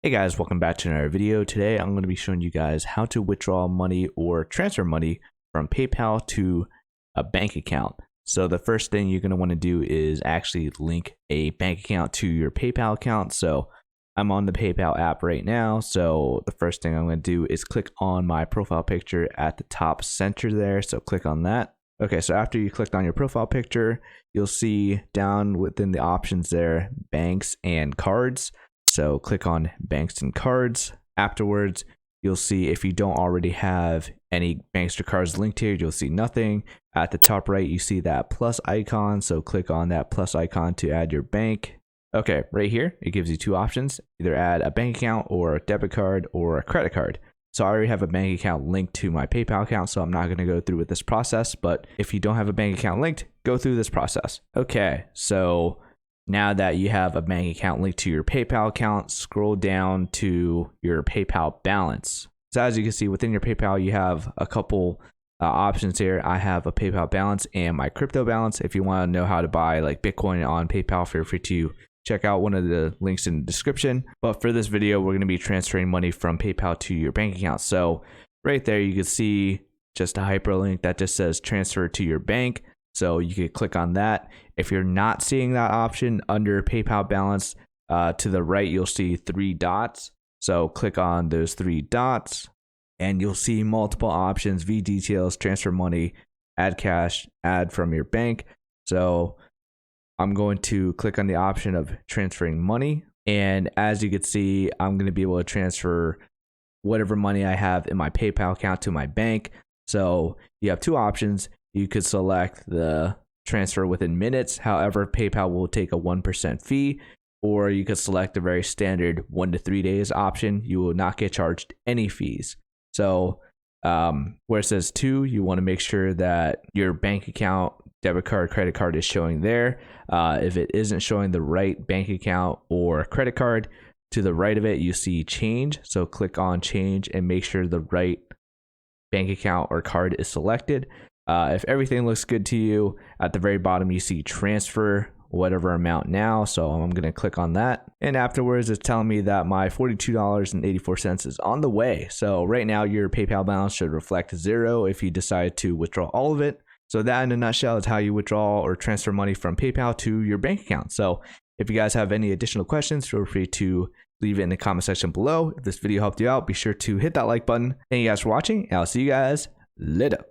Hey guys, welcome back to another video. Today I'm going to be showing you guys how to withdraw money or transfer money from PayPal to a bank account. So the first thing you're going to want to do is actually link a bank account to your PayPal account. So I'm on the PayPal app right now. So the first thing I'm going to do is click on my profile picture at the top center there. So click on that. Okay, so after you clicked on your profile picture, you'll see down within the options there, banks and cards. So click on banks and cards. Afterwards, you'll see if you don't already have any banks or cards linked here, you'll see nothing. At the top right, you see that plus icon. So click on that plus icon to add your bank. Okay, right here, it gives you two options, either add a bank account or a debit card or a credit card. So I already have a bank account linked to my PayPal account, so I'm not going to go through with this process. But if you don't have a bank account linked, go through this process. Okay, so now that you have a bank account linked to your PayPal account, scroll down to your PayPal balance. So as you can see within your PayPal, you have a couple options here. I have a PayPal balance and my crypto balance. If you want to know how to buy like Bitcoin on PayPal, feel free to check out one of the links in the description. But for this video, we're going to be transferring money from PayPal to your bank account. So right there, you can see just a hyperlink that just says transfer to your bank. So you could click on that. If you're not seeing that option under PayPal balance, to the right, you'll see three dots. So click on those three dots and you'll see multiple options: view details, transfer money, add cash, add from your bank. So I'm going to click on the option of transferring money. And as you can see, I'm going to be able to transfer whatever money I have in my PayPal account to my bank. So you have two options. You could select the transfer within minutes. However, PayPal will take a 1% fee, or you could select the very standard 1 to 3 days option. You will not get charged any fees. So where it says 2, you want to make sure that your bank account, debit card, credit card is showing there. If it isn't showing the right bank account or credit card, to the right of it, you see change. So click on change and make sure the right bank account or card is selected. If everything looks good to you, at the very bottom, you see transfer whatever amount now. So I'm going to click on that. And afterwards, it's telling me that my $42.84 is on the way. So right now, your PayPal balance should reflect 0 if you decide to withdraw all of it. So that in a nutshell is how you withdraw or transfer money from PayPal to your bank account. So if you guys have any additional questions, feel free to leave it in the comment section below. If this video helped you out, be sure to hit that like button. Thank you guys for watching, and I'll see you guys later.